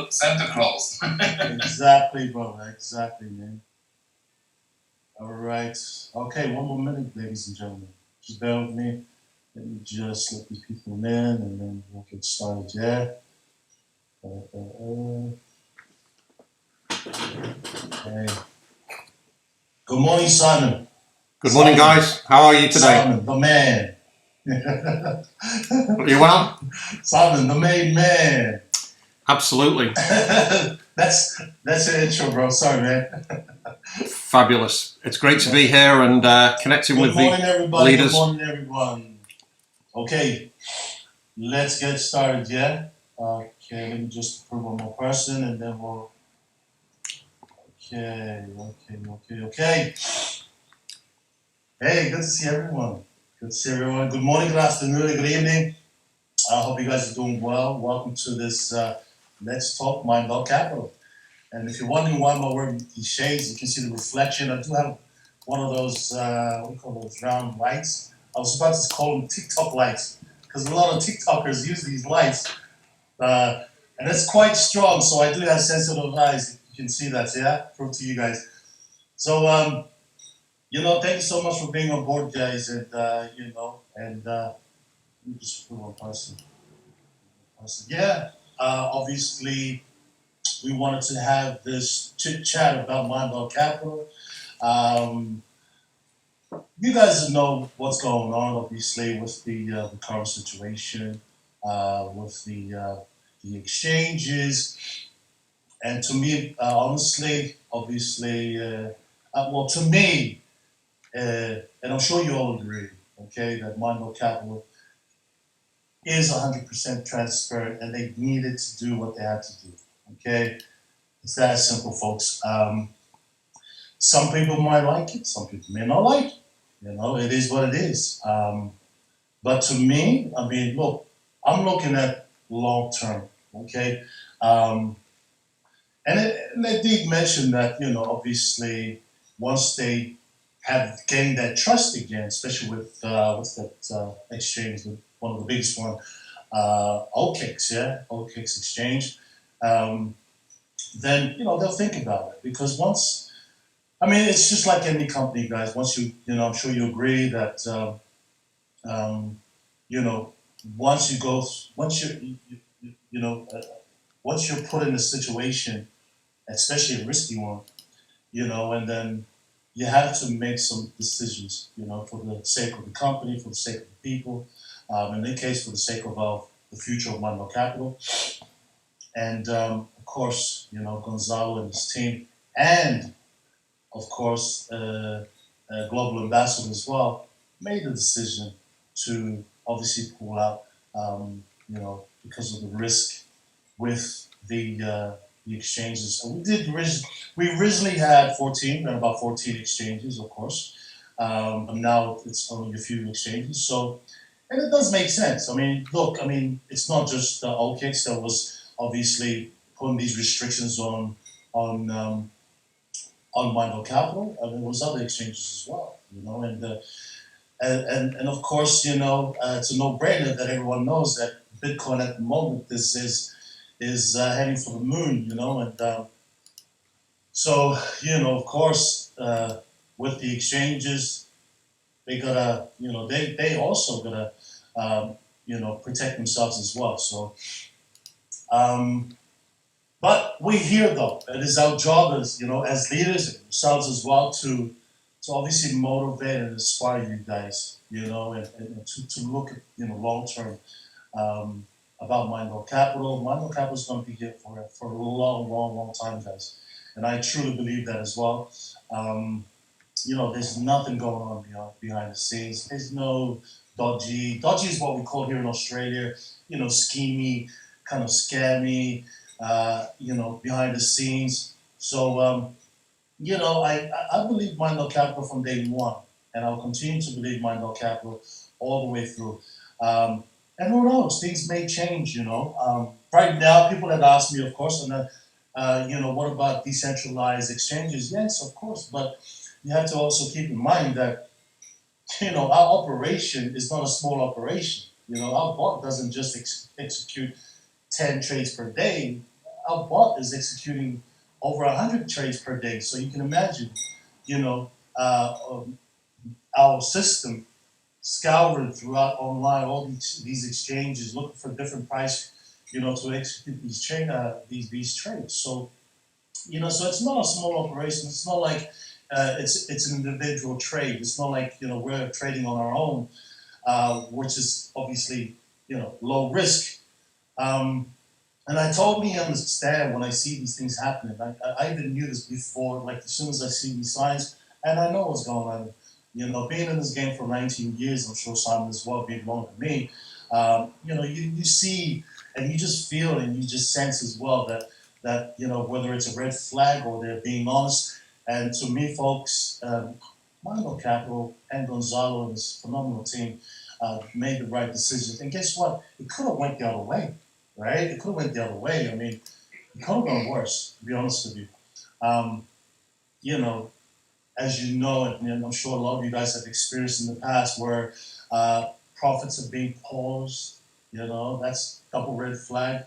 Santa Claus. Exactly, brother. Exactly, man. All right. Okay, one more minute, ladies and gentlemen. Just bear with me. Let me just let these people in, and then we'll get started. Yeah. Okay. Good morning, Simon. Good morning, guys. How are you today? Simon, the man. Are you well? Simon, the main man. Absolutely. That's an intro, bro. Sorry, man. Fabulous. It's great to be here and connecting with the everybody. leaders. Good morning, everyone. Okay, let's get started, yeah? Okay, let me just approve one more person and then we'll... Okay. Hey, good to see everyone. Good to see everyone. Good morning, good afternoon, good evening. I hope you guys are doing well. Welcome to this Let's Talk MindCAPITAL. And if you're wondering why I'm wearing these shades, you can see the reflection. I do have one of those, what do you call those, round lights. I was about to call them TikTok lights because a lot of TikTokers use these lights. And it's quite strong, so I do have sensitive eyes. You can see that, yeah? Prove to you guys. So, thank you so much for being on board, guys. And, let me just put one person. Yeah, obviously, we wanted to have this chit chat about MindCAPITAL. You guys know what's going on, obviously, with the current situation, with the exchanges, and to me, honestly, obviously, to me, and I'm sure you all agree, okay, that MindCAPITAL is 100% transparent, and they needed to do what they had to do, okay? It's that simple, folks. Some people might like it, some people may not like it. It is what it is. But to me, I mean, look, I'm looking at long term, okay? And they did mention that, obviously, once they have gained that trust again, especially with that exchange, one of the biggest one, OKX, yeah, OKX exchange, then they'll think about it because it's just like any company, guys. Once I'm sure you agree that you know once you go once once you're put in a situation, especially a risky one, and then you have to make some decisions, for the sake of the company, for the sake of the people, in this case, for the sake of the future of MindCAPITAL. And of course, Gonzalo and his team, and of course, Global Ambassador as well, made the decision to obviously pull out, because of the risk with the exchanges. And we originally had 14, and about 14 exchanges, of course. But now it's only a few exchanges. So, and it does make sense. Look, it's not just OKX that was obviously putting these restrictions on MindCAPITAL. There was other exchanges as well, and of course, it's a no-brainer that everyone knows that Bitcoin at the moment is heading for the moon, and so of course, with the exchanges, they gotta, they also gotta, protect themselves as well. So, but we're here though. It is our job as leaders and ourselves as well to obviously motivate and inspire you guys, and to look at long term about MindCAPITAL. MindCAPITAL is going to be here for a long time, guys, and I truly believe that as well. There's nothing going on behind the scenes. There's no dodgy. Dodgy is what we call here in Australia, schemy, kind of scammy, behind the scenes. So, I believe MindCAPITAL from day one, and I'll continue to believe MindCAPITAL all the way through. And who knows, things may change, Right now, people have asked me, of course, and what about decentralized exchanges? Yes, of course, but you have to also keep in mind that, our operation is not a small operation. Our bot doesn't just execute 10 trades per day. our bot is executing over 100 trades per day. So you can imagine, you know, our system scouring throughout online all these exchanges, looking for different price, to execute these trades. So so it's not a small operation. It's not like it's an individual trade. It's not like we're trading on our own, which is obviously low risk. And I totally understand when I see these things happening. I even knew this before. Like as soon as I see these signs, and I know what's going on. Being in this game for 19 years, I'm sure Simon as well, being longer than me. You see and you just feel and you just sense as well that whether it's a red flag or they're being honest. And to me, folks, MindCAPITAL and Gonzalo and his phenomenal team made the right decisions. And guess what? It could have went the other way, right? It could have went the other way. I mean, it could have gone worse, to be honest with you. As you know, and I'm sure a lot of you guys have experienced in the past where profits are being paused. That's double red flag.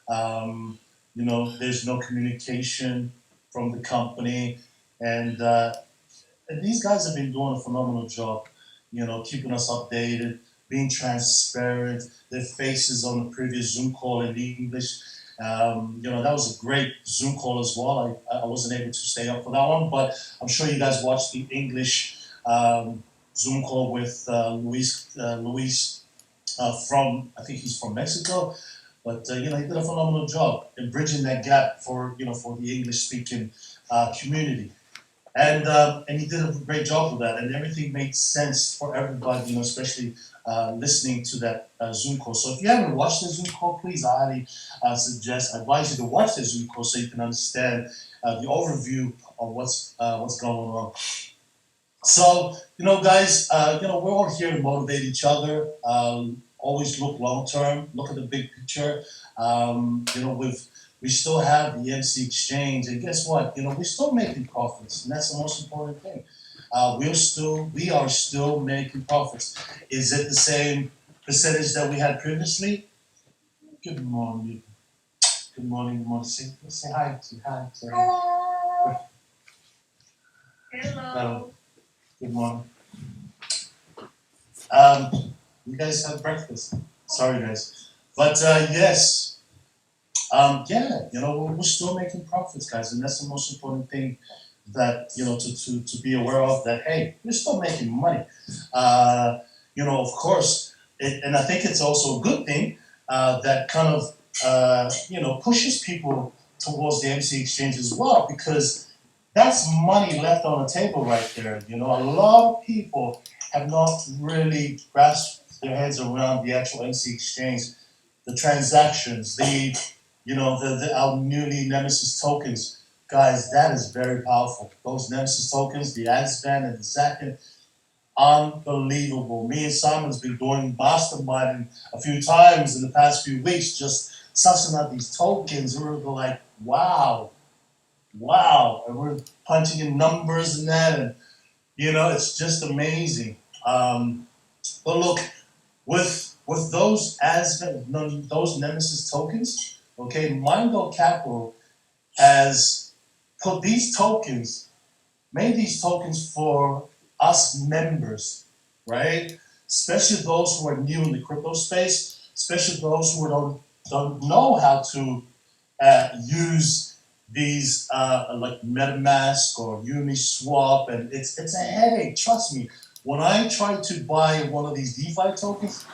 There's no communication from the company, and these guys have been doing a phenomenal job. Keeping us updated, being transparent. Their faces on the previous Zoom call in English. That was a great Zoom call as well. I wasn't able to stay up for that one, but I'm sure you guys watched the English Zoom call with Luis from, I think he's from Mexico, but he did a phenomenal job in bridging that gap for the English speaking community. And he did a great job with that, and everything made sense for everybody, especially listening to that Zoom call. So if you haven't watched the Zoom call, please, I highly advise you to watch the Zoom call so you can understand the overview of what's going on. So, guys, we're all here to motivate each other. Always look long term, look at the big picture. We still have the MC exchange, and guess what? We're still making profits, and that's the most important thing. We are still making profits. Is it the same percentage that we had previously? Good morning. Good morning. Good morning. Say hi. Say hi. Hello. Hello. Good morning. You guys had breakfast. Sorry, guys. But yes. We're still making profits, guys, and that's the most important thing that to be aware of. That hey, we're still making money. Of course, and I think it's also a good thing that kind of pushes people towards the MC exchange as well, because that's money left on the table right there. A lot of people have not really grasped their heads around the actual MC exchange, the transactions, our newly Nemesis tokens. Guys, that is very powerful. Those Nemesis tokens, the AdsBand and the Zakin, unbelievable. Me and Simon's been doing masterminding a few times in the past few weeks, just sussing out these tokens. We're like, wow. And we're punching in numbers and that, and it's just amazing. But look, with those those Nemesis tokens, okay, MindCAPITAL has made these tokens for us members, right? Especially those who are new in the crypto space, especially those who don't know how to use these like MetaMask or Uniswap, and it's a headache. Trust me. When I try to buy one of these DeFi tokens,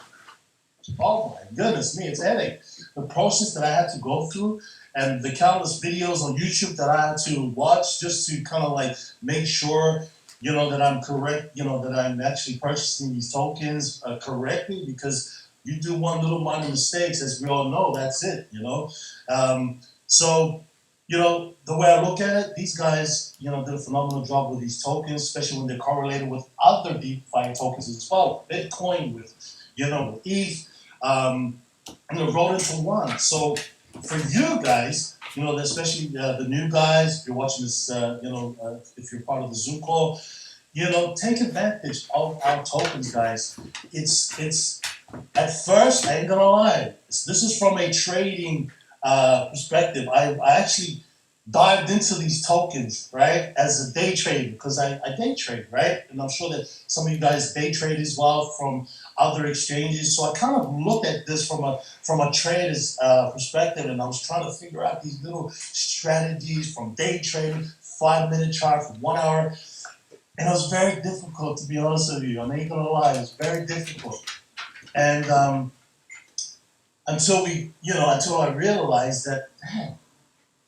oh my goodness me, it's a headache. The process that I had to go through and the countless videos on YouTube that I had to watch just to kind of like make sure, that I'm correct, that I'm actually purchasing these tokens correctly, because you do one little minor mistakes, as we all know, that's it, So, the way I look at it, these guys, did a phenomenal job with these tokens, especially when they're correlated with other DeFi tokens as well, Bitcoin, with ETH, rolled into one. So for you guys, especially the new guys, if you're watching this, if you're part of the Zoom call, take advantage of our tokens, guys. It's at first, I ain't gonna lie, this is from a trading perspective, I actually dived into these tokens, right, as a day trader because I day trade, right? And I'm sure that some of you guys day trade as well from other exchanges. So I kind of looked at this from a trader's perspective, and I was trying to figure out these little strategies from day trading, 5 minute chart for 1 hour. And it was very difficult, to be honest with you. I'm not gonna lie, it was very difficult. And until I realized that, damn,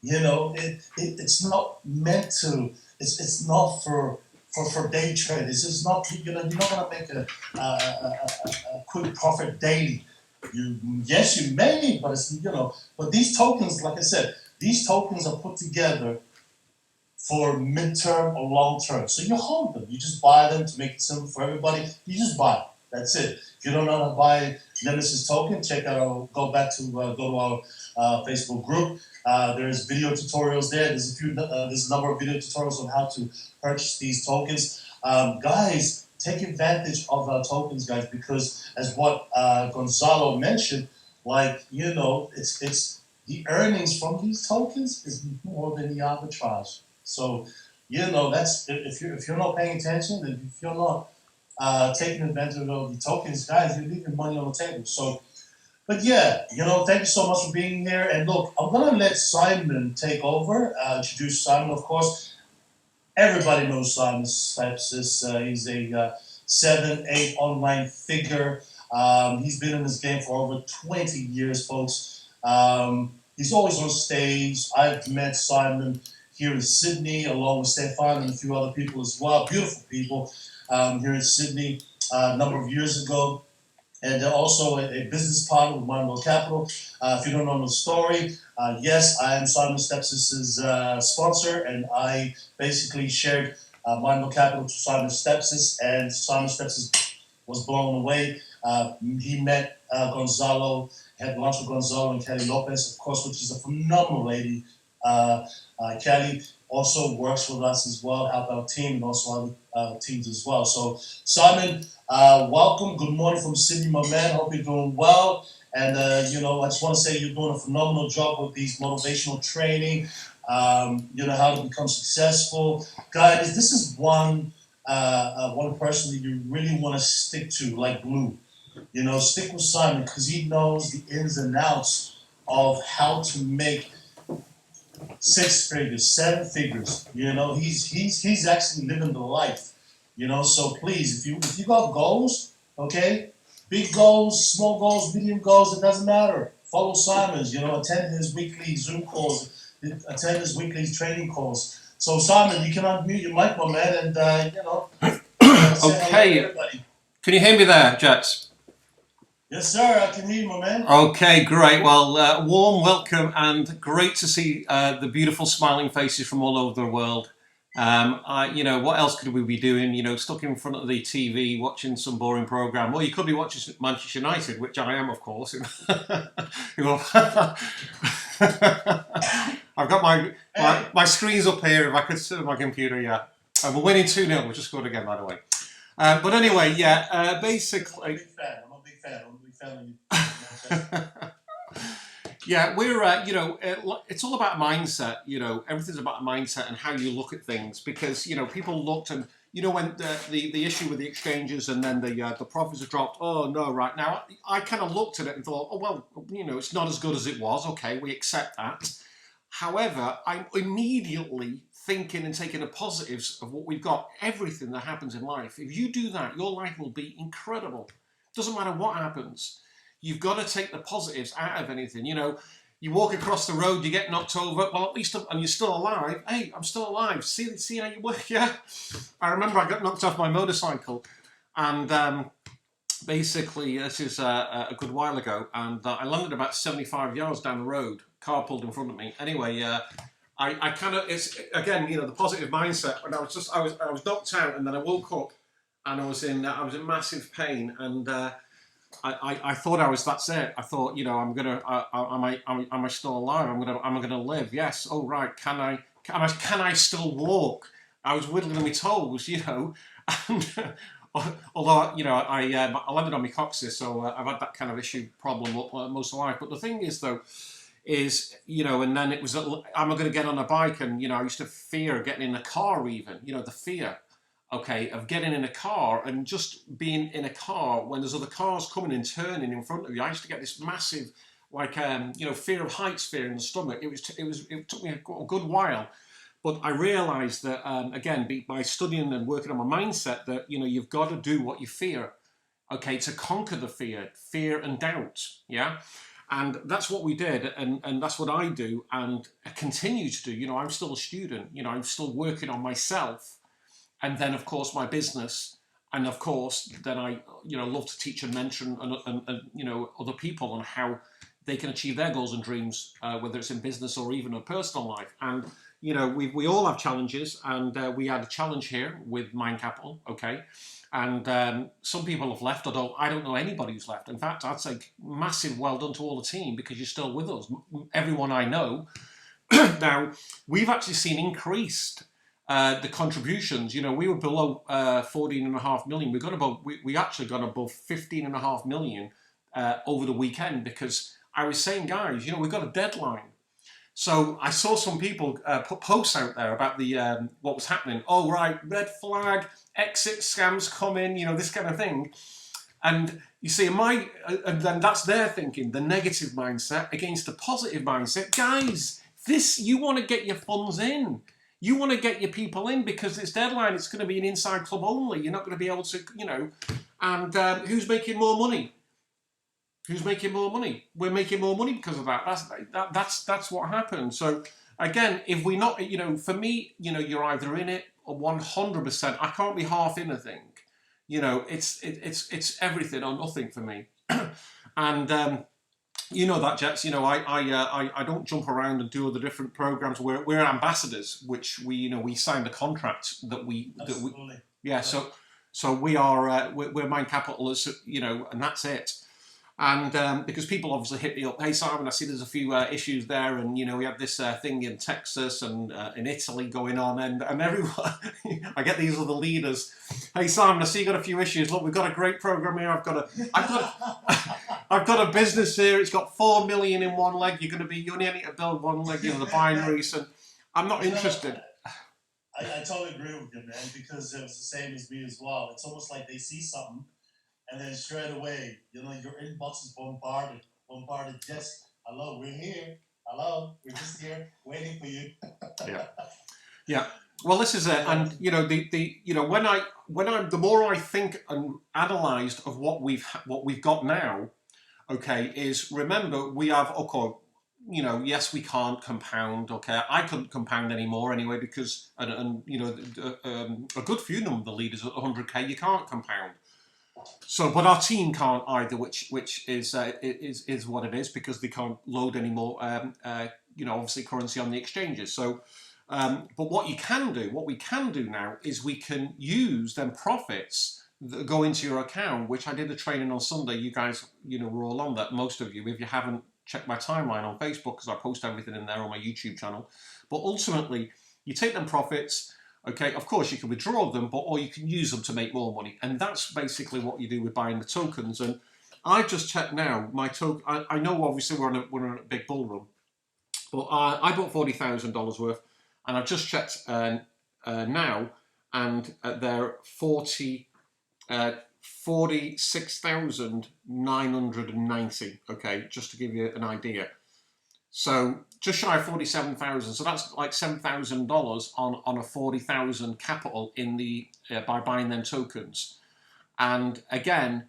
it's not meant to. It's not for day traders. It's not you're not gonna make a quick profit daily. Yes, you may, but but these tokens, like I said, these tokens are put together for midterm or long term. So you hold them. You just buy them to make it simple for everybody. You just buy it. That's it. If you don't know how to buy Nemesis token, check out go to our Facebook group. There's video tutorials there. There's a number of video tutorials on how to purchase these tokens. Guys, take advantage of our tokens, guys, because as what Gonzalo mentioned, it's the earnings from these tokens is more than the arbitrage. So, that's if you're not paying attention, and if you're not taking advantage of the tokens, guys, you're leaving money on the table. So, but yeah, thank you so much for being here. And look, I'm gonna let Simon take over. Introduce Simon, of course. Everybody knows Simon Sepsis. He's a 7, 8 online figure. He's been in this game for over 20 years, folks. He's always on stage. I've met Simon here in Sydney, along with Stefan and a few other people as well. Beautiful people here in Sydney a number of years ago. And they're also a business partner with MindCAPITAL. If you don't know the story, yes, I am Simon Stepsis' sponsor, and I basically shared MindCAPITAL to Simon Stepsis, and Simon Stepsis was blown away. He met Gonzalo, had lunch with Gonzalo and Kelly Lopez, of course, which is a phenomenal lady. Kelly also works with us as well, help our team, and also other teams as well. So, Simon, welcome. Good morning from Sydney, my man. Hope you're doing well. And, I just want to say you're doing a phenomenal job with these motivational training, how to become successful. Guys, this is one person that you really want to stick to, like glue. Stick with Simon because he knows the ins and outs of how to make 6 figures, 7 figures. He's actually living the life. So please, if you got goals, okay, big goals, small goals, medium goals, it doesn't matter. Follow Simon's. Attend his weekly Zoom calls, attend his weekly training calls. So Simon, you can unmute your mic, my man, and say hello to everybody. Can you hear me there, Jets? Yes, sir. I can hear you, my man. Okay, great. Well, warm welcome and great to see the beautiful smiling faces from all over the world. What else could we be doing? Stuck in front of the TV watching some boring program. Well, you could be watching Manchester United, which I am, of course. I've got my screens up here. If I could see my computer, yeah. We're winning 2-0. We just scored again, by the way. But anyway, yeah. Basically, I'm a big fan. I'm a big fan of you. Yeah, we're it's all about mindset. Everything's about mindset and how you look at things, because people looked and when the issue with the exchanges and then the profits have dropped. Oh no, right now I kind of looked at it and thought, oh well, it's not as good as it was. Okay, we accept that. However, I'm immediately thinking and taking the positives of what we've got. Everything that happens in life, if you do that, your life will be incredible. Doesn't matter what happens. You've got to take the positives out of anything. You walk across the road, you get knocked over. Well, at least, and you're still alive. Hey, I'm still alive. See how you work. Yeah. I remember I got knocked off my motorcycle, and basically this is a good while ago, and I landed about 75 yards down the road. Car pulled in front of me. Anyway, I kind of, it's again, the positive mindset. And I was knocked out, and then I woke up, and I was in massive pain, and I thought that's it. I thought, am I still alive? Am I gonna live? Yes. Oh right. Can I still walk? I was whittling my toes, and although I landed on my coccyx, so I've had that kind of problem most of life. But the thing is, though, is, you know, and then it was, am I going to get on a bike? And, you know, I used to fear getting in a car even, you know, the fear, okay, of getting in a car and just being in a car when there's other cars coming and turning in front of you. I used to get this massive, like, you know, fear of heights, fear in the stomach. It took me a good while. But I realised that, again, by studying and working on my mindset, that, you know, you've got to do what you fear, okay, to conquer the fear and doubt, yeah? And that's what we did, and that's what I do, and I continue to do. You know, I'm still a student, you know, I'm still working on myself, and then, of course, my business, and, of course, then I, you know, love to teach and mentor and you know, other people on how they can achieve their goals and dreams, whether it's in business or even a personal life. And, you know, we all have challenges, and we had a challenge here with Mind Capital, okay? And some people have left, although I don't know anybody who's left. In fact, I'd say massive well done to all the team, because you're still with us. Everyone I know. Now, we've actually seen increased the contributions. You know, we were below 14.5 million. We actually got above 15.5 million over the weekend, because I was saying, guys, you know, we've got a deadline. So I saw some people put posts out there about the what was happening. Oh, right, red flag, exit scams coming, you know, this kind of thing. And you see, and then that's their thinking, the negative mindset against the positive mindset. Guys, you want to get your funds in. You want to get your people in, because it's deadline. It's going to be an inside club only. You're not going to be able to, you know. And who's making more money? Who's making more money? We're making more money because of that. That's what happened. So again, if we're not, you know, for me, you know, you're either in it or 100%. I can't be half in a thing. You know, it's everything or nothing for me. And you know that, Jets. You know, I don't jump around and do all the different programs. We're ambassadors, which we signed a contract that we yeah. So we are we're Mind Capital, you know, and that's it. And because people obviously hit me up, hey Simon, I see there's a few issues there, and you know we had this thing in Texas and in Italy going on, and everyone, I get these other leaders. Hey Simon, I see you got a few issues. Look, we've got a great program here. I've got a business here. It's got 4 million in one leg. You only need to build one leg, you know, the binaries, and I'm not interested. I totally agree with you, man, because it was the same as me as well. It's almost like they see something, and then straight away, you know, your inbox is bombarded. Just, hello, we're here. Hello, we're just here waiting for you. Yeah. Well, this is it, and you know you know when the more I think and analysed of what we've got now, okay, is remember we have, okay, you know, yes, we can't compound. Okay, I couldn't compound anymore anyway, because and you know a good few number of the leaders at 100k you can't compound. So, but our team can't either, which is what it is, because they can't load any more, you know, obviously currency on the exchanges. So, but what we can do now is we can use them profits that go into your account, which I did a training on Sunday. You guys, you know, were all on that. Most of you, if you haven't checked my timeline on Facebook, because I post everything in there on my YouTube channel. But ultimately, you take them profits. Okay, of course you can withdraw them, or you can use them to make more money, and that's basically what you do with buying the tokens. And I just checked now my token. I know obviously we're in a big bull run, but I bought $40,000 worth, and I've just checked now, and they're 46,990. Okay, just to give you an idea. So just shy of 47,000. So that's like $7,000 on a 40,000 capital in the by buying them tokens. And again,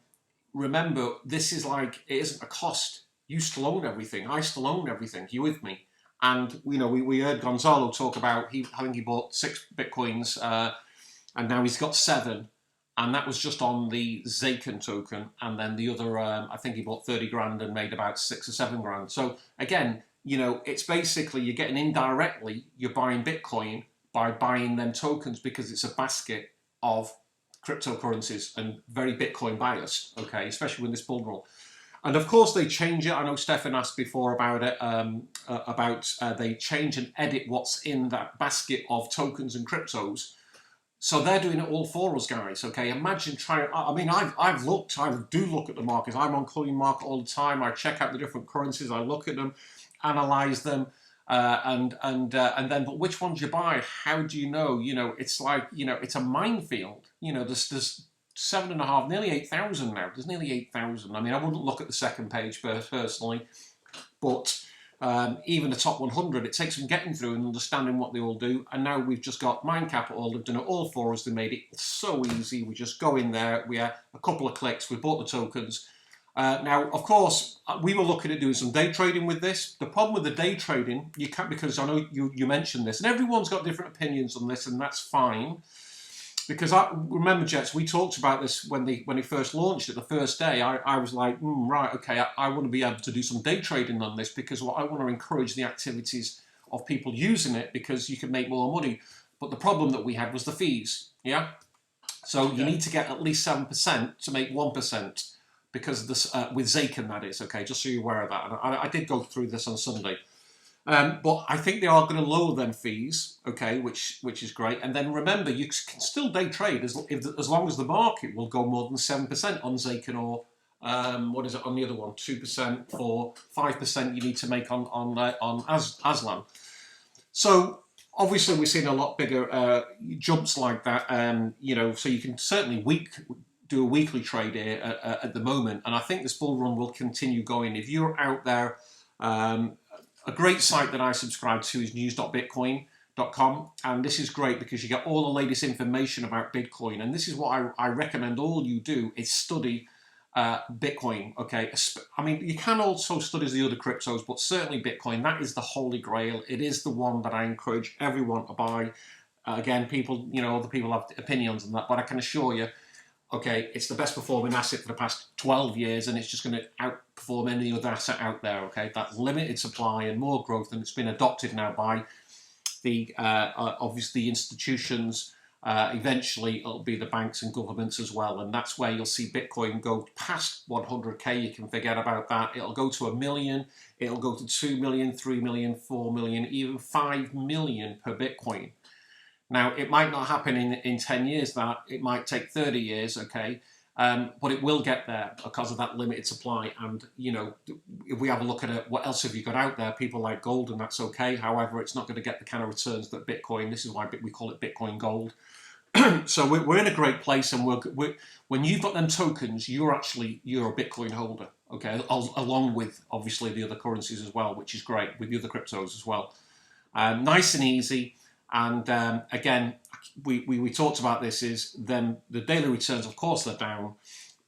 remember, this is like, it isn't a cost. You still own everything. I still own everything. You with me? And you know, we heard Gonzalo talk about I think he bought 6 bitcoins, and now he's got 7. And that was just on the Zaken token, and then the other, I think he bought 30 grand and made about 6 or 7 grand. So again, you know, it's basically you're getting indirectly, you're buying Bitcoin by buying them tokens, because it's a basket of cryptocurrencies and very Bitcoin biased, okay, especially when this bull run. And of course they change it. I know Stefan asked before about it, they change and edit what's in that basket of tokens and cryptos. So they're doing it all for us, guys. Okay, imagine trying. I mean, I do look at the markets. I'm on Coin Market all the time. I check out the different currencies. I look at them, analyze them, and then, but which ones you buy? How do you know? You know, it's like, you know, it's a minefield. You know, there's 7.5, nearly 8,000 now. There's nearly 8,000. I mean, I wouldn't look at the second page personally, but even the top 100, it takes some getting through and understanding what they all do. And now we've just got MindCAPITAL. They've done it all for us. They made it so easy. We just go in there. We have a couple of clicks. We bought the tokens. Now, of course, we were looking at doing some day trading with this. The problem with the day trading, you can't, because I know you mentioned this, and everyone's got different opinions on this, and that's fine. Because I remember, Jets, we talked about this when they first launched it the first day. I was like, right, okay, I want to be able to do some day trading on this, because I want to encourage the activities of people using it, because you can make more money. But the problem that we had was the fees, yeah? So you need to get at least 7% to make 1%. Because this, with Zaken, that is, okay, just so you're aware of that. And I did go through this on Sunday. But I think they are going to lower them fees, okay, which is great. And then remember, you can still day trade as long as the market will go more than 7% on Zaken, or what is it on the other one, 2%, or 5% you need to make on Aslan. So obviously we're seeing a lot bigger jumps like that, you know, so you can certainly do a weekly trade here at the moment, and I think this bull run will continue going. If you're out there, a great site that I subscribe to is news.bitcoin.com, and this is great because you get all the latest information about Bitcoin, and this is what I recommend all you do is study Bitcoin, okay? I mean, you can also study the other cryptos, but certainly Bitcoin, that is the holy grail. It is the one that I encourage everyone to buy. Again, people, you know, other people have opinions on that, but I can assure you, okay, it's the best performing asset for the past 12 years, and it's just going to outperform any other asset out there, okay? That limited supply and more growth, and it's been adopted now by the, obviously, institutions. Eventually, it'll be the banks and governments as well, and that's where you'll see Bitcoin go past 100K. You can forget about that. It'll go to 1 million. It'll go to 2 million, 3 million, 4 million, even 5 million per Bitcoin. Now, it might not happen in 10 years, that it might take 30 years, okay? But it will get there because of that limited supply. And, you know, if we have a look at it, what else have you got out there? People like gold, and that's okay. However, it's not going to get the kind of returns that Bitcoin, this is why we call it Bitcoin gold. So we're in a great place, and when you've got them tokens, you're a Bitcoin holder, okay? Along with, obviously, the other currencies as well, which is great, with the other cryptos as well. Nice and easy. And again, we talked about this, is then the daily returns, of course, they're down,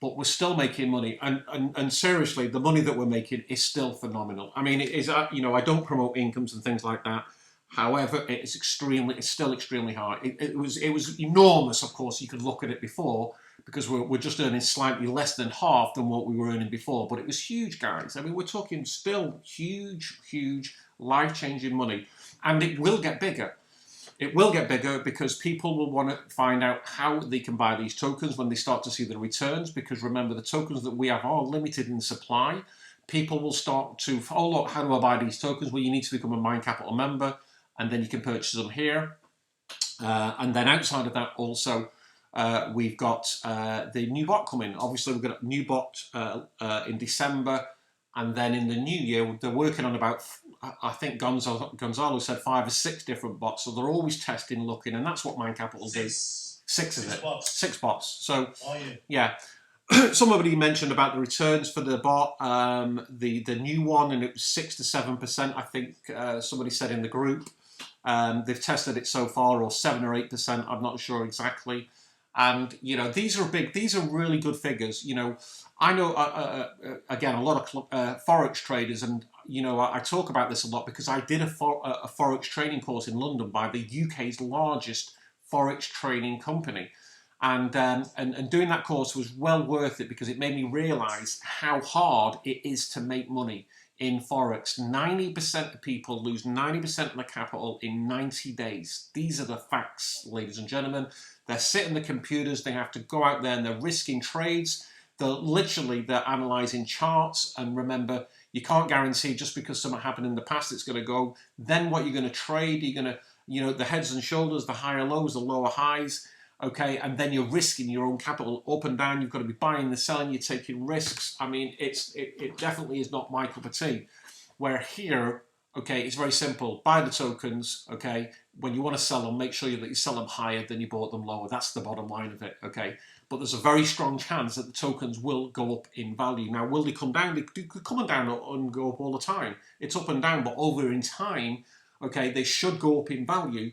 but we're still making money. And seriously, the money that we're making is still phenomenal. I mean, it is, you know, I don't promote incomes and things like that. However, it's still extremely high. It was enormous, of course. You could look at it before, because we're just earning slightly less than half than what we were earning before. But it was huge, guys. I mean, we're talking still huge, life-changing money. And it will get bigger. It will get bigger because people will want to find out how they can buy these tokens when they start to see the returns, because remember, the tokens that we have are limited in supply. People will start to, oh look, how do I buy these tokens? Well, you need to become a MindCAPITAL member, and then you can purchase them here. And then outside of that also, we've got the new bot coming. Obviously, we've got a new bot in December, and then in the new year, they're working on about, I think Gonzalo said 5 or 6 different bots. So they're always testing, looking, and that's what MindCAPITAL does. 6 is it? Bots. 6 bots. So, yeah. Somebody mentioned about the returns for the bot, the new one, and it was 6 to 7%. I think somebody said in the group. They've tested it so far, or 7 or 8%. I'm not sure exactly. And you know, these are really good figures. You know, I know again, a lot of forex traders, and you know, I talk about this a lot because I did a forex training course in London by the UK's largest forex training company. And doing that course was well worth it, because it made me realise how hard it is to make money in Forex. 90% of people lose 90% of their capital in 90 days. These are the facts, ladies and gentlemen. They're sitting the computers, they have to go out there and they're risking trades. They're analysing charts, and remember, you can't guarantee just because something happened in the past it's going to go. Then what you're going to trade, you're going to, you know, the heads and shoulders, the higher lows, the lower highs. Okay, and then you're risking your own capital up and down. You've got to be buying and selling. You're taking risks. I mean, it definitely is not my cup of tea. Where here, okay, it's very simple. Buy the tokens, okay? When you want to sell them, make sure that you sell them higher than you bought them lower. That's the bottom line of it, okay? But there's a very strong chance that the tokens will go up in value. Now, will they come down? They could come down and go up all the time. It's up and down, but over in time, okay, they should go up in value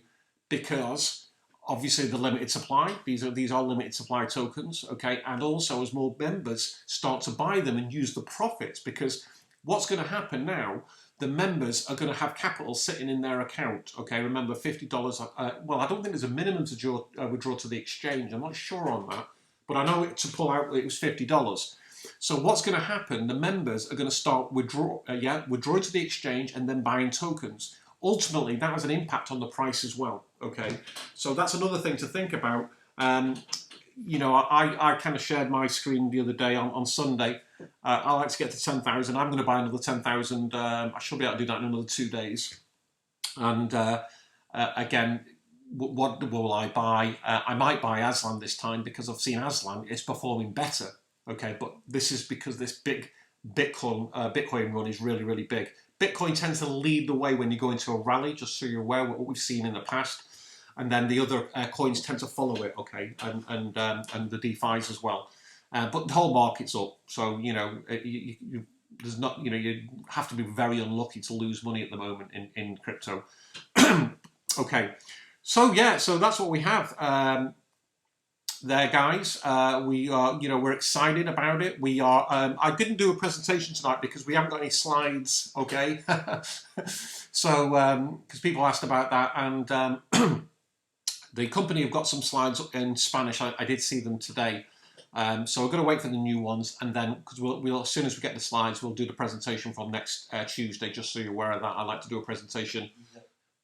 because obviously the limited supply. These are limited supply tokens, okay? And also as more members start to buy them and use the profits, because what's going to happen now, the members are going to have capital sitting in their account, okay? Remember, $50, well, I don't think there's a minimum to withdraw to the exchange. I'm not sure on that, but I know to pull out it was $50. So what's going to happen, the members are going to start withdrawing to the exchange and then buying tokens. Ultimately, that has an impact on the price as well, okay? So that's another thing to think about. You know, I kind of shared my screen the other day on Sunday. I like to get to 10,000. I'm going to buy another 10,000. I should be able to do that in another 2 days. And again, what will I buy? I might buy Aslan this time because I've seen Aslan is performing better. Okay, but this is because this big Bitcoin run is really, really big. Bitcoin tends to lead the way when you go into a rally, just so you're aware what we've seen in the past. And then the other coins tend to follow it, okay, and the DeFis as well. But the whole market's up, so you know there's not, you know, you have to be very unlucky to lose money at the moment in crypto. Okay, so yeah, so that's what we have there, guys. We are, you know, we're excited about it. We are. I didn't do a presentation tonight because we haven't got any slides, okay. So because people asked about that, and the company have got some slides in Spanish. I did see them today. So we're going to wait for the new ones, and then because we'll as soon as we get the slides, we'll do the presentation from next Tuesday. Just so you're aware of that, I like to do a presentation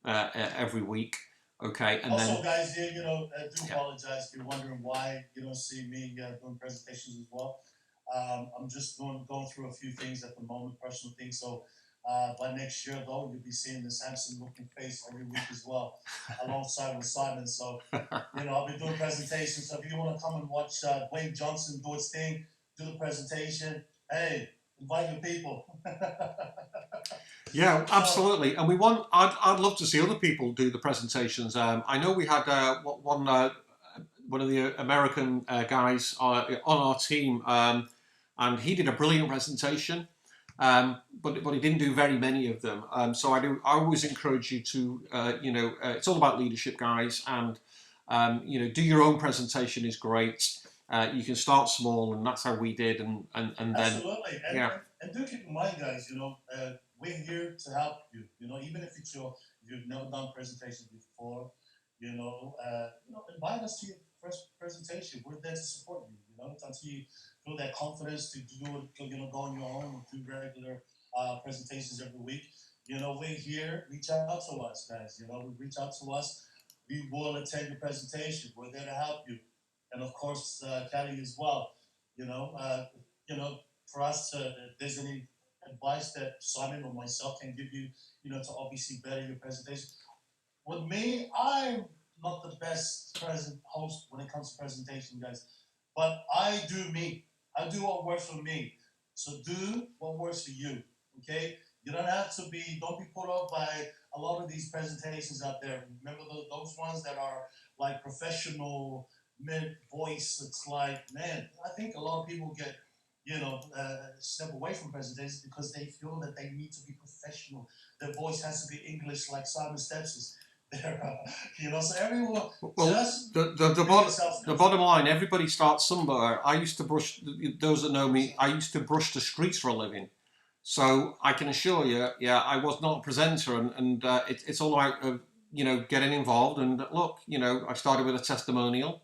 every week. Okay, and also, then guys, you know, do apologize if you're wondering why you don't see me doing presentations as well. I'm just going through a few things at the moment, personal things. So by next year, though, you'll be seeing the Samson-looking face every week as well, alongside with Simon. So, you know, I'll be doing presentations. So if you want to come and watch Wayne Johnson do his thing, do the presentation, hey, invite your people. yeah, absolutely. And we want. I'd love to see other people do the presentations. I know we had one of the American guys on our team, and he did a brilliant presentation. But he didn't do very many of them. So I always encourage you to, you know, it's all about leadership, guys, and you know, do your own presentation is great. You can start small, and that's how we did, and then absolutely, yeah. And do keep in mind, guys, you know, we're here to help you. You know, even if you've never done presentations before, you know, invite us to your first presentation. We're there to support you. You know, until you feel that confidence to do it, you know, go on your own and do regular presentations every week. You know, we're here. Reach out to us, guys. You know, reach out to us. We will attend your presentation. We're there to help you, and of course, Kelly as well. You know, for us to, if there's any advice that Simon or myself can give you, you know, to obviously better your presentation. With me, I'm not the best host when it comes to presentation, guys, but I do me. I do what works for me. So do what works for you. Okay? You don't have to be. Don't be put off by a lot of these presentations out there. Remember those ones that are like professional mid voice. It's like, man, I think a lot of people get, you know, step away from presentations because they feel that they need to be professional. Their voice has to be English, like Simon Steps' there. You know, so everyone just the bottom line, everybody starts somewhere. I used to brush, those that know me, I used to brush the streets for a living. So I can assure you, yeah, I was not a presenter, and it's all about, you know, getting involved. And look, you know, I started with a testimonial.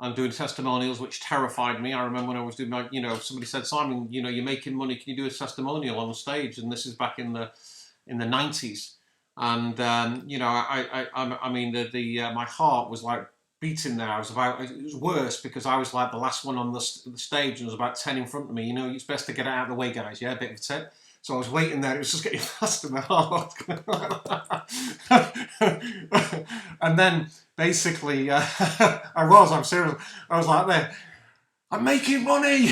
I'm doing testimonials, which terrified me. I remember when I was doing my, you know, somebody said, Simon, you know, you're making money. Can you do a testimonial on the stage? And this is back in the 90s. And you know, I mean, my heart was like beating there. It was worse because I was like the last one on the stage, and there was about 10 in front of me. You know, it's best to get it out of the way, guys. Yeah, a bit of a tip. So I was waiting there. It was just getting faster. My heart. And then basically, I'm serious. I was like, there, I'm making money.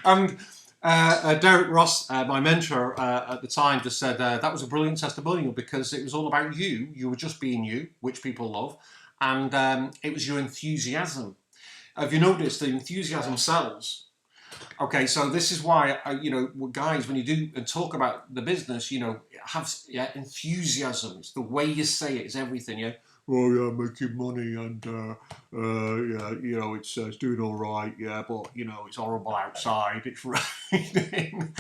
And Derek Ross, my mentor at the time, just said that was a brilliant testimonial because it was all about you. You were just being you, which people love, and it was your enthusiasm. Have you noticed the enthusiasm sells? Okay, so this is why guys, when you do and talk about the business, have enthusiasm. It's the way you say it is everything. Yeah. Oh yeah, making money and yeah, it's doing all right. Yeah, but it's horrible outside. It's raining.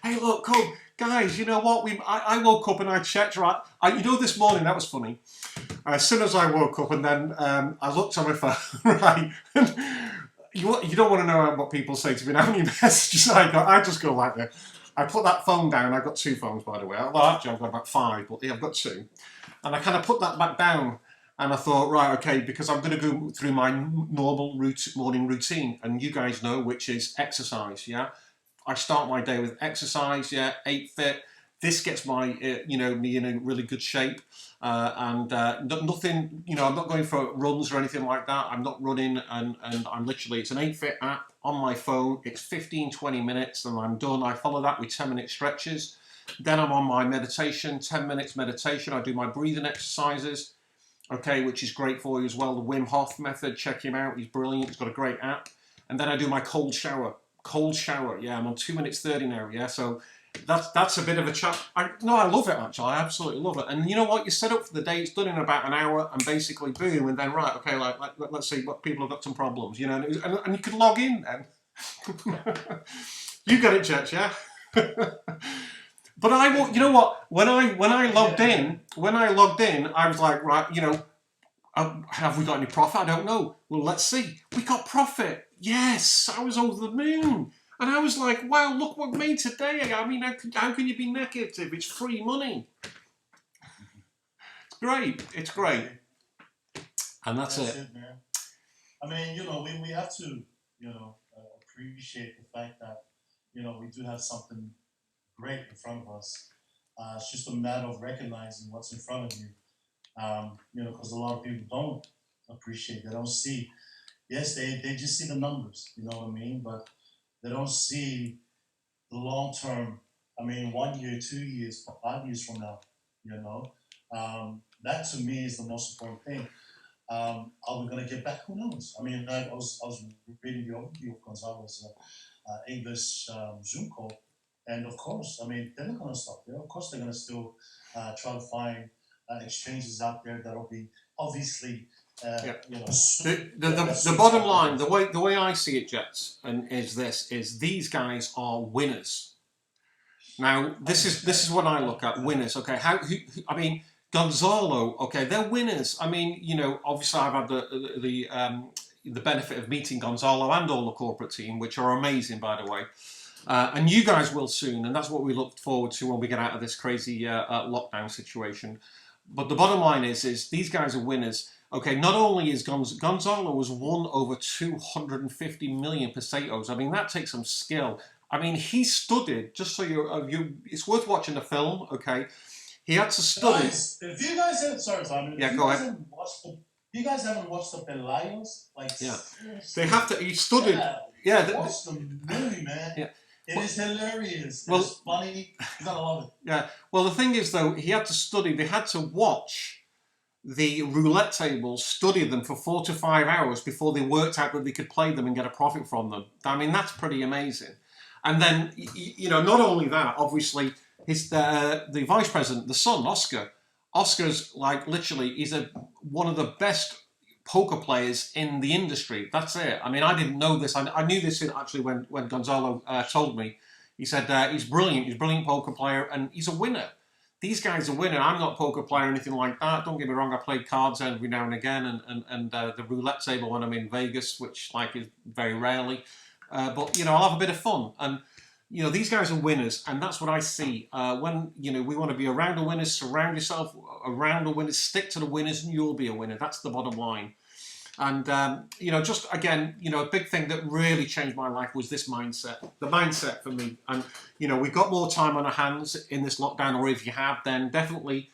Hey, look, come, guys. You know what? I woke up and I checked. Right, this morning that was funny. As soon as I woke up and then I looked on my phone, right. You don't want to know what people say to me. How many messages I just go like this. I put that phone down. I've got 2 phones, by the way. Well, actually, I've got about 5, but yeah, I've got 2. And I kind of put that back down. And I thought, right, okay, because I'm going to go through my normal morning routine. And you guys know, which is exercise, yeah? I start my day with exercise, yeah, 8 fit. This gets my, me in a really good shape. Nothing, I'm not going for runs or anything like that. I'm not running and I'm literally, it's an 8 fit app on my phone. It's 15, 20 minutes and I'm done. I follow that with 10-minute stretches. Then I'm on my meditation, 10 minutes meditation. I do my breathing exercises, okay, which is great for you as well. The Wim Hof method, check him out. He's brilliant. He's got a great app. And then I do my cold shower. Yeah, I'm on 2 minutes 30 now, yeah. So that's a bit of a chat. I love it actually. I absolutely love it. And you know what? You set up for the day. It's done in about an hour, and basically boom. And then right, okay, let's see what people have got some problems. And you can log in then. You get it, Church, yeah. But you know what? When I logged in, I was like, right, have we got any profit? I don't know. Well, let's see. We got profit. Yes, I was over the moon. And I was like, wow, look what we made today. I mean, how can you be negative? It's free money. It's great. It's great. And that's it. Man. I mean, we have to, appreciate the fact that, we do have something great in front of us. It's just a matter of recognizing what's in front of you. Because a lot of people don't appreciate, they don't see. Yes, they just see the numbers, you know what I mean? But they don't see the long term. I mean, 1 year, 2 years, 5 years from now, that to me is the most important thing. Are we going to get back? Who knows? I mean, I was reading the overview of Gonzalo's English Zoom call. And of course, I mean, they're not going to stop there. Of course, they're going to still try to find exchanges out there that'll be obviously, The bottom line, the way I see it, Jets, is these guys are winners. Now, this is what I look at, winners. Okay, I mean, Gonzalo. Okay, they're winners. I mean, obviously I've had the benefit of meeting Gonzalo and all the corporate team, which are amazing, by the way. And you guys will soon, and that's what we look forward to when we get out of this crazy lockdown situation. But the bottom line is these guys are winners. Okay, not only is Gonzalo has won over 250 million pesetos. I mean, that takes some skill. I mean, he studied, just so it's worth watching the film, okay? He had to study. Guys, if you guys have, sorry, Simon. Yeah, go ahead. You guys haven't watched the Pelayos? Yeah. They have to, he studied. Yeah. Watch the movie, man. Yeah. It is hilarious. It's funny. You're gonna love it. Yeah. Well, the thing is, though, he had to study. They had to watch the roulette tables, study them for 4 to 5 hours before they worked out that they could play them and get a profit from them. I mean, that's pretty amazing. And then, not only that, obviously, the vice president, the son, Oscar. Oscar's like literally, he's one of the best poker players in the industry. That's it. I mean, I didn't know this. I knew this actually when Gonzalo told me. He said he's brilliant. He's a brilliant poker player and he's a winner. These guys are winning. I'm not a poker player or anything like that. Don't get me wrong. I play cards every now and again and the roulette table when I'm in Vegas, which is very rarely. But I'll have a bit of fun. And these guys are winners, and that's what I see. When we want to be around the winners, surround yourself around the winners, stick to the winners, and you'll be a winner. That's the bottom line. And just again, a big thing that really changed my life was this mindset. The mindset for me, and we've got more time on our hands in this lockdown, or if you have, then definitely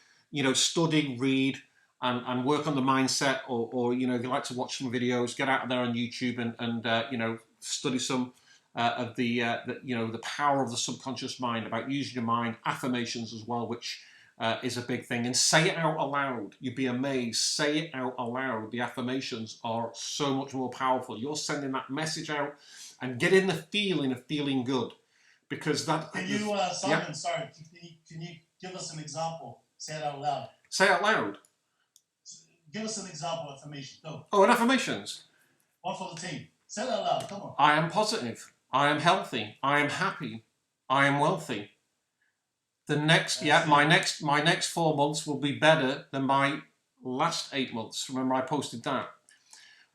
study, read, and work on the mindset, or if you like to watch some videos, get out there on YouTube and study some. of the power of the subconscious mind, about using your mind, affirmations as well, which is a big thing. And say it out aloud. You'd be amazed. Say it out aloud. The affirmations are so much more powerful. You're sending that message out and getting the feeling of feeling good. Because that... Can you, Simon, yeah? Sorry, can you give us an example? Say it out loud. Say it out loud? Give us an example of affirmation. Go. Oh, and affirmations? One for the team. Say it out loud. Come on. I am positive. I am healthy. I am happy. I am wealthy. My next 4 months will be better than my last 8 months. Remember, I posted that.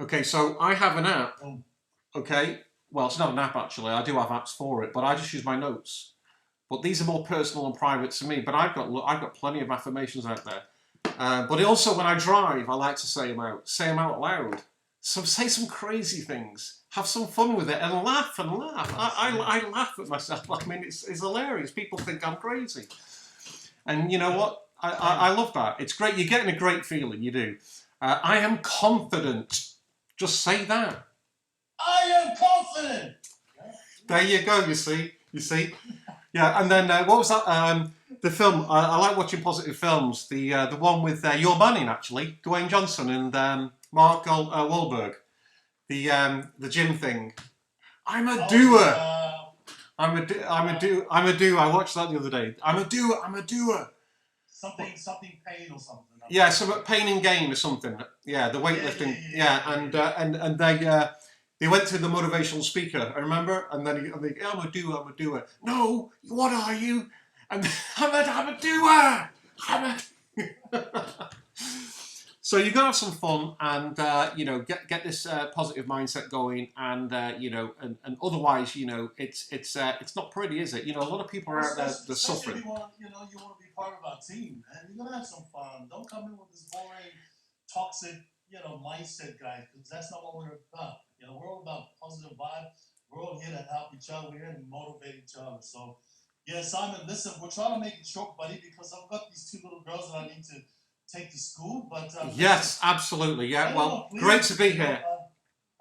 Okay, so I have an app. Okay, well, it's not an app actually. I do have apps for it, but I just use my notes. But these are more personal and private to me. But I've got plenty of affirmations out there. But also, when I drive, I like to say them out. Say them out loud. So say some crazy things. Have some fun with it and laugh and laugh. I laugh at myself. I mean, it's hilarious. People think I'm crazy. And you know what? I love that. It's great. You're getting a great feeling. You do. I am confident. Just say that. I am confident. There you go. You see. Yeah. And then what was that? The film. I like watching positive films. The one with Your Manning, actually, Dwayne Johnson and Mark Wahlberg. The gym thing. I'm a doer. I'm a doer. I watched that the other day. I'm a doer. Something pain or something. Yeah, some pain and gain or something. Yeah, the weightlifting. And they went to the motivational speaker. I remember, and then I'm a doer. No, what are you? And I'm a doer. So you've got to have some fun and, get this positive mindset going and, and otherwise, it's not pretty, is it? A lot of people are out there that suffering. You want to be part of our team, man. You're going to have some fun. Don't come in with this boring, toxic, mindset, guys, because that's not what we're about. We're all about positive vibe. We're all here to help each other. We're here to motivate each other. So, yeah, Simon, listen, we're trying to make it short, buddy, because I've got these 2 little girls that I need to take to school, but yes, absolutely, yeah. Well, great to be here.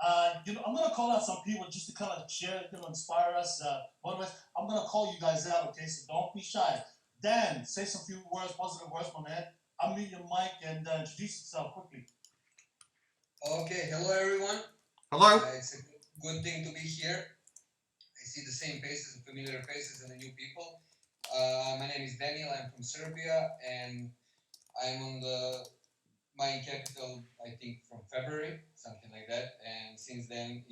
I'm going to call out some people just to kind of share, inspire us, motivate. I'm going to call you guys out, okay? So don't be shy. Dan, say some few words, positive words, my man. Unmute your mic and introduce yourself quickly. Okay, hello everyone. Hello. It's a good thing to be here. I see the same faces, familiar faces, and the new people. My name is Daniel. I'm from Serbia, and I'm on the MindCAPITAL, I think, from February, something like that. And since then,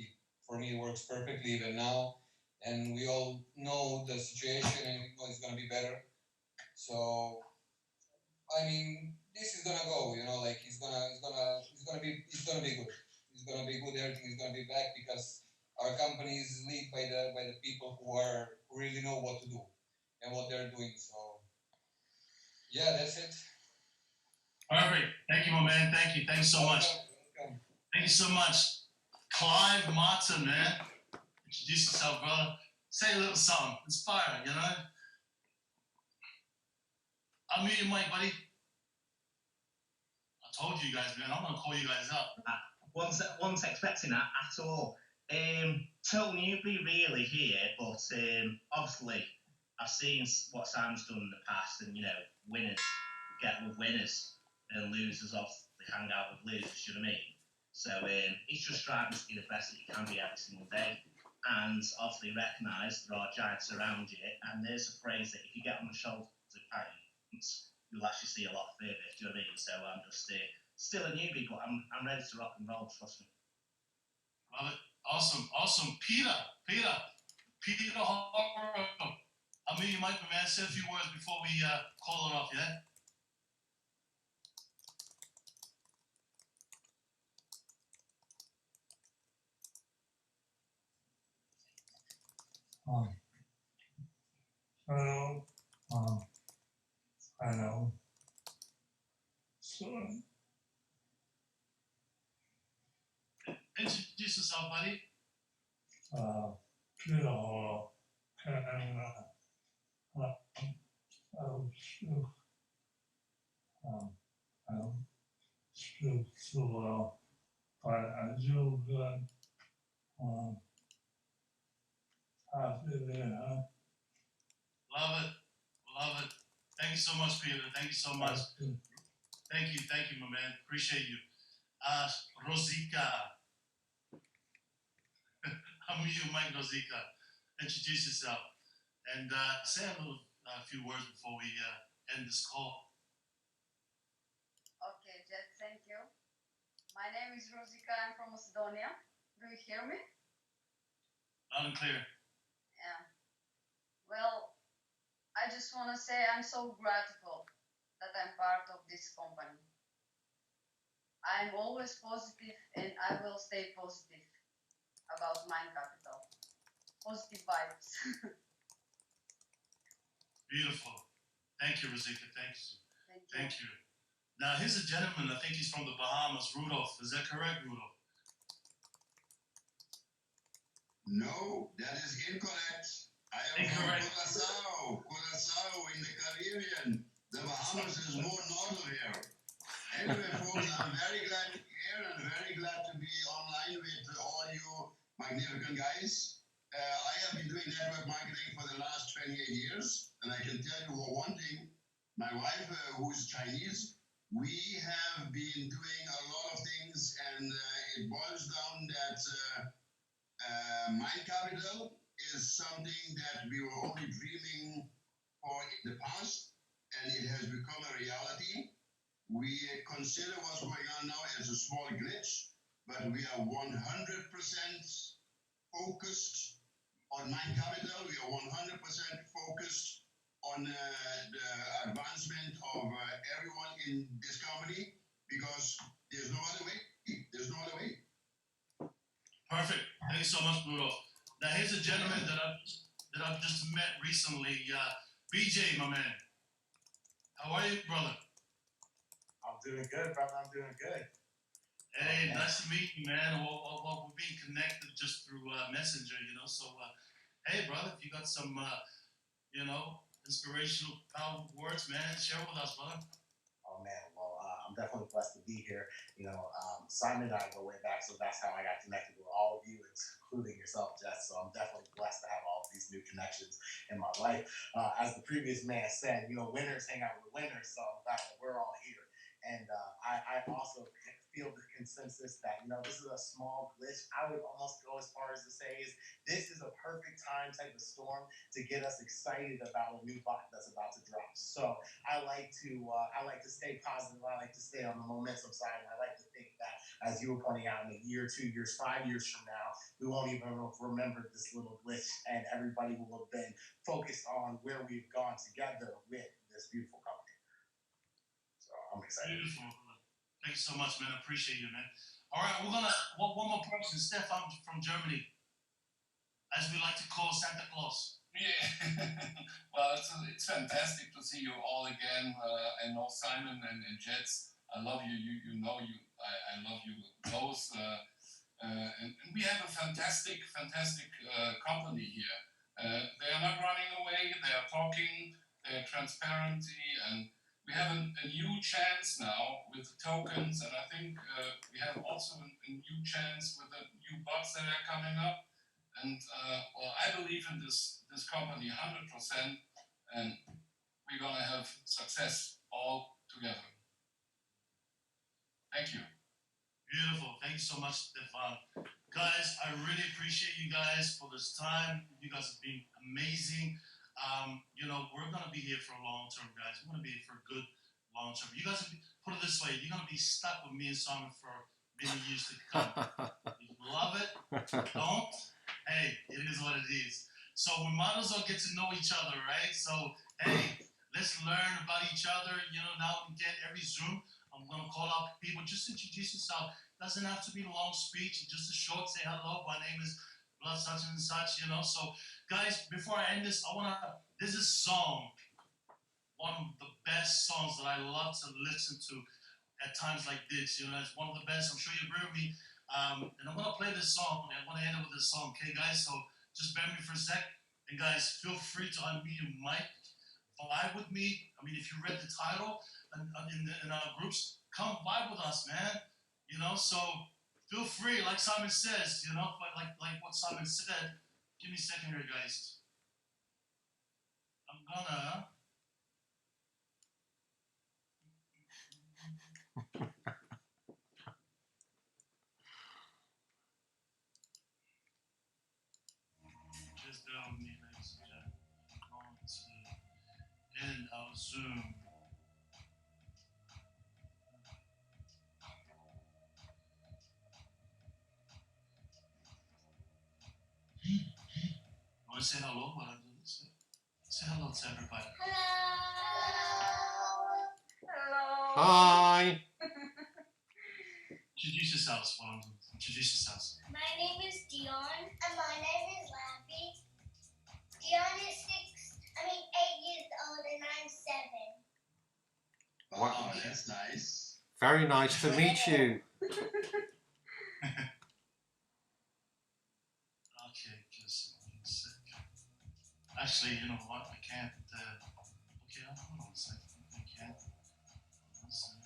for me, it works perfectly even now. And we all know the situation, and we know it's gonna be better. So, I mean, this is gonna go. It's gonna be good. It's gonna be good. Everything is gonna be back because our company is led by the people who really know what to do and what they're doing. So, yeah, that's it. Perfect. Thank you, my man. Thank you. Thanks so much. Welcome. Thank you so much. Clive Martin, man. Introduce yourself, brother. Say a little something. Inspiring, I'll mute your mic, buddy. I told you guys, man. I'm going to call you guys up. Wasn't expecting that at all. Total newbie really here, but obviously I've seen what Sam's done in the past, and winners get with winners and losers obviously hang out with losers, you know what I mean? So he's just striving to be the best that he can be every single day, and obviously recognise there are giants around you, and there's a phrase that if you get on the shoulder of giants, you'll actually see a lot further, do you know what I mean? So I'm just still a newbie, but I'm ready to rock and roll, trust me. Love it. Awesome. Peter Horror. I'll meet you, Mike, man. Say a few words before we call it off, yeah? Hello. Hello. So, Introduce yourself, buddy. Peter Hall, but I do good. huh? Love it. Love it. Thank you so much, Peter. Thank you so much. Thank you, my man. Appreciate you. Rosika. How are you, Mike Rosika? Introduce yourself and say a few words before we end this call. Okay, Jet, thank you. My name is Rosika. I'm from Macedonia. Do you hear me? Loud and clear. Yeah. Well, I just want to say I'm so grateful that I'm part of this company. I'm always positive and I will stay positive about MindCAPITAL. Positive vibes. Beautiful. Thank you, Rosika. Thank you. Thank you. Thank you. Now, here's a gentleman. I think he's from the Bahamas. Rudolph. Is that correct, Rudolph? No, that is incorrect. I am Incorrect. from Curacao in the Caribbean. The Bahamas is more north of here. Anyway, folks, I'm very glad to be here and very glad to be online with all you magnificent guys. I have been doing network marketing for the last 28 years, and I can tell you one thing. My wife, who is Chinese, we have been doing a lot of things, and it boils down that MindCAPITAL is something that we were only dreaming for in the past, and it has become a reality. We consider what's going on now as a small glitch, but we are 100% focused on MindCAPITAL. We are 100% focused on the advancement of everyone in this company because there's no other way. There's no other way. Perfect. Thank you so much, Rudolph. Now, here's a gentleman that I've just met recently. BJ, my man. How are you, brother? I'm doing good, brother. I'm doing good. Hey, nice to meet you, man. We're being connected just through Messenger, you know. So, hey, brother, if you got some, inspirational words, man, share with us, brother. Oh man, well, I'm definitely blessed to be here. Simon and I go way back, so that's how I got connected with all of you, including yourself, Jess. So I'm definitely blessed to have all of these new connections in my life. As the previous man said, winners hang out with winners, so I'm glad that we're all here. And I also feel the consensus that, this is a small glitch. I would almost go as far as to say this is a perfect time type of storm to get us excited about a new bot that's about to drop. So I like to stay positive. I like to stay on the momentum side. And I like to think that, as you were pointing out, in a year, 2 years, 5 years from now, we won't even remember this little glitch, and everybody will have been focused on where we've gone together with this beautiful company. So I'm excited. Beautiful. Thank you so much, man. I appreciate you, man. All right, we're gonna one more person, Stefan from Germany, as we like to call Santa Claus. Yeah, well, it's fantastic to see you all again. I know Simon and Jets. I love you. You know you. I love you both. And we have a fantastic company here. They are not running away. They are talking. They are transparency, and we have a new chance now with the tokens. And I think we have also a new chance with the new bots that are coming up. And well, I believe in this company 100%, and we're gonna have success all together. Thank you. Beautiful. Thank you so much, Stefan. Guys, I really appreciate you guys for this time. You guys have been amazing. We're gonna be here for a long term, guys. We're gonna be here for a good long term. You guys, put it this way, you're gonna be stuck with me and Simon for many years to come. You love it, don't. Hey, it is what it is. So we might as well get to know each other, right? So, hey, let's learn about each other. Now we get every Zoom. I'm going to call out people. Just introduce yourself. Doesn't have to be a long speech. Just a short, say hello. My name is blah, such and such, So, guys, before I end this, there's a song, one of the best songs that I love to listen to at times like this. It's one of the best. I'm sure you agree with me. And I'm going to play this song. I want to end it with this song, okay, guys? So just bear with me for a sec. And, guys, feel free to unmute your mic. Vibe with me. I mean, if you read the title in our groups, come vibe with us, man. So feel free, like Simon says, like what Simon said, Give me a second here, guys. I'm gonna. Just bear with me, ladies and gentlemen. I'm going to end our Zoom. You want to say hello while I do this? Say hello to everybody. Hello. Hi. Introduce yourselves while I'm doing this. Introduce yourselves. My name is Dion. And my name is Lappy. Dion is 8 years old and I'm 7. Wow, that's nice. Very nice to meet you. Okay, just 1 second. Actually, you know what? I can't. Okay, hold on a second. I can't. One second.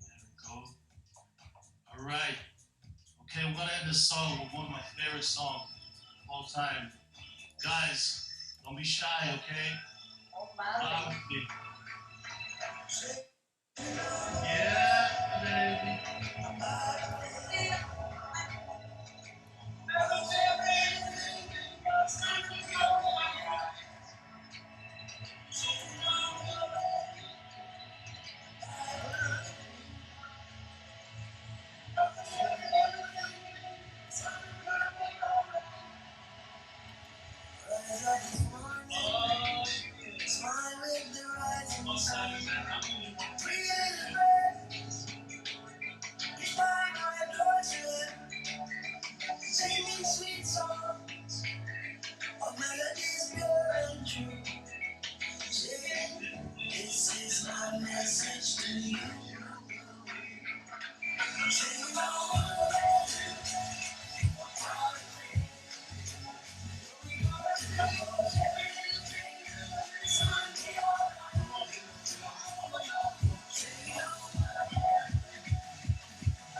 There we go. All right. Okay, we're gonna end this song with one of my favorite songs of all time. Guys, don't be shy, okay? Oh, madre. Yeah, baby. Sweet songs of melodies pure and true. This is my message to you.